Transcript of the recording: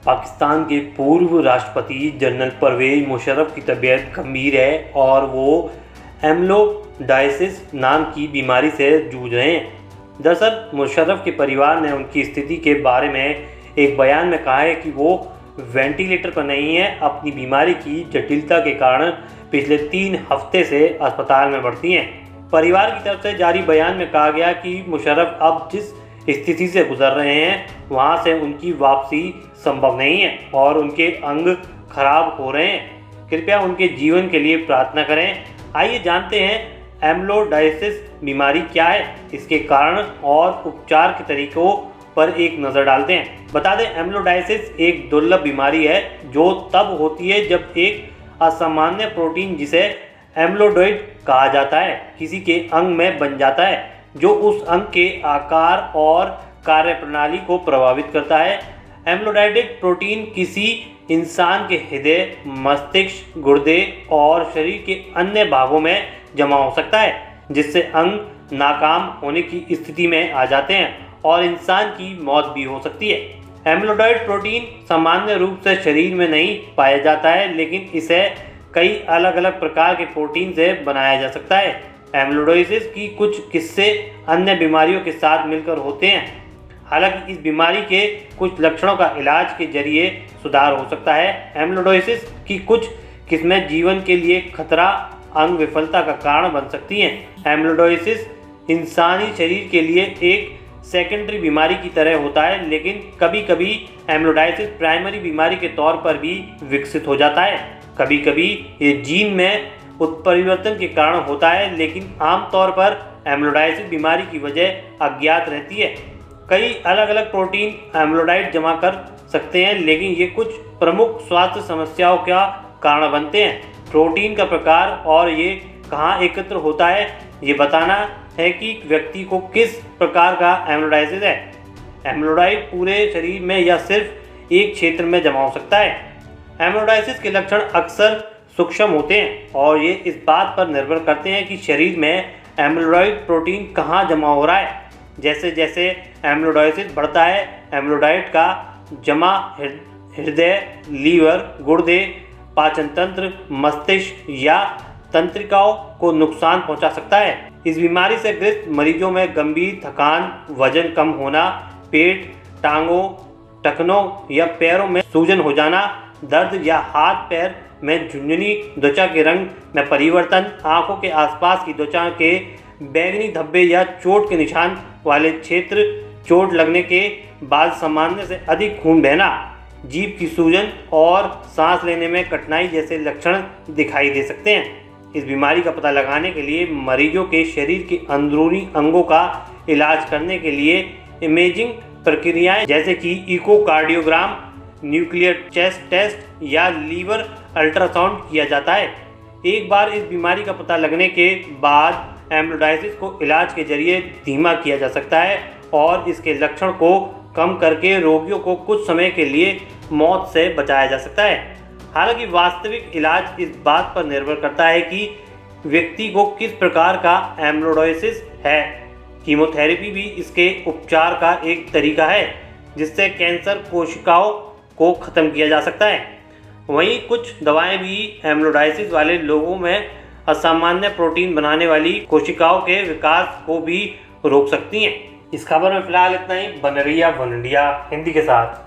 पाकिस्तान के पूर्व राष्ट्रपति जनरल परवेज मुशर्रफ की तबीयत गंभीर है और वो एम्यलोडायसिस नाम की बीमारी से जूझ रहे हैं। दरअसल मुशर्रफ के परिवार ने उनकी स्थिति के बारे में एक बयान में कहा है कि वो वेंटिलेटर पर नहीं है। अपनी बीमारी की जटिलता के कारण पिछले 3 हफ्ते से अस्पताल में भर्ती हैं। परिवार की तरफ से जारी बयान में कहा गया कि मुशर्रफ अब जिस स्थिति से गुजर रहे हैं वहां से उनकी वापसी संभव नहीं है और उनके अंग खराब हो रहे हैं। कृपया उनके जीवन के लिए प्रार्थना करें। आइए जानते हैं एम्यलोडायसिस बीमारी क्या है, इसके कारण और उपचार के तरीकों पर एक नज़र डालते हैं। बता दें, एम्यलोडायसिस एक दुर्लभ बीमारी है जो तब होती है जब एक असामान्य प्रोटीन जिसे एम्यलोइड कहा जाता है किसी के अंग में बन जाता है, जो उस अंग के आकार और कार्यप्रणाली को प्रभावित करता है। एम्यलोइड प्रोटीन किसी इंसान के हृदय, मस्तिष्क, गुर्दे और शरीर के अन्य भागों में जमा हो सकता है, जिससे अंग नाकाम होने की स्थिति में आ जाते हैं और इंसान की मौत भी हो सकती है। एम्यलोइड प्रोटीन सामान्य रूप से शरीर में नहीं पाया जाता है, लेकिन इसे कई अलग अलग प्रकार के प्रोटीन से बनाया जा सकता है। एम्यलोडायसिस की कुछ किस्से अन्य बीमारियों के साथ मिलकर होते हैं। हालांकि इस बीमारी के कुछ लक्षणों का इलाज के जरिए सुधार हो सकता है। एम्यलोडायसिस की कुछ किस्में जीवन के लिए खतरा, अंग विफलता का कारण बन सकती हैं। एम्यलोडायसिस इंसानी शरीर के लिए एक सेकेंडरी बीमारी की तरह होता है, लेकिन कभी कभी एम्यलोडायसिस प्राइमरी बीमारी के तौर पर भी विकसित हो जाता है। कभी कभी ये जीन में उत्परिवर्तन के कारण होता है, लेकिन आमतौर पर एम्यलोडायसिस बीमारी की वजह अज्ञात रहती है। कई अलग अलग प्रोटीन एम्यलोइड जमा कर सकते हैं, लेकिन ये कुछ प्रमुख स्वास्थ्य समस्याओं का कारण बनते हैं। प्रोटीन का प्रकार और ये कहाँ एकत्र होता है, ये बताना है कि व्यक्ति को किस प्रकार का एम्यलोडायसिस है। एम्यलोइड पूरे शरीर में या सिर्फ एक क्षेत्र में जमा हो सकता है। एम्यलोडायसिस के लक्षण अक्सर सूक्ष्म होते हैं और ये इस बात पर निर्भर करते हैं कि शरीर में एम्यलोइड प्रोटीन कहाँ जमा हो रहा है। जैसे जैसे एम्यलोडायसिस बढ़ता है, एम्यलोइड का जमा हृदय, लीवर, गुर्दे, पाचन तंत्र, मस्तिष्क या तंत्रिकाओं को नुकसान पहुंचा सकता है। इस बीमारी से ग्रस्त मरीजों में गंभीर थकान, वजन कम होना, पेट, टांगों, टखनों या पैरों में सूजन हो जाना, दर्द या हाथ पैर में झुंझुनी, त्वचा के रंग में परिवर्तन, आंखों के आसपास की त्वचा के बैंगनी धब्बे या चोट के निशान वाले क्षेत्र, चोट लगने के बाद सामान्य से अधिक खून बहना, जीभ की सूजन और सांस लेने में कठिनाई जैसे लक्षण दिखाई दे सकते हैं। इस बीमारी का पता लगाने के लिए मरीजों के शरीर के अंदरूनी अंगों का इलाज करने के लिए इमेजिंग प्रक्रियाएं जैसे कि इकोकार्डियोग्राम, न्यूक्लियर चेस्ट टेस्ट या लीवर अल्ट्रासाउंड किया जाता है। एक बार इस बीमारी का पता लगने के बाद एम्यलोडायसिस को इलाज के जरिए धीमा किया जा सकता है और इसके लक्षण को कम करके रोगियों को कुछ समय के लिए मौत से बचाया जा सकता है। हालांकि वास्तविक इलाज इस बात पर निर्भर करता है कि व्यक्ति को किस प्रकार का एम्यलोडायसिस है। कीमोथेरेपी भी इसके उपचार का एक तरीका है जिससे कैंसर कोशिकाओं को ख़त्म किया जा सकता है। वहीं कुछ दवाएं भी एम्यलोडायसिस वाले लोगों में असामान्य प्रोटीन बनाने वाली कोशिकाओं के विकास को भी रोक सकती हैं। इस खबर में फिलहाल इतना ही। बने रहिए वन इंडिया हिंदी के साथ।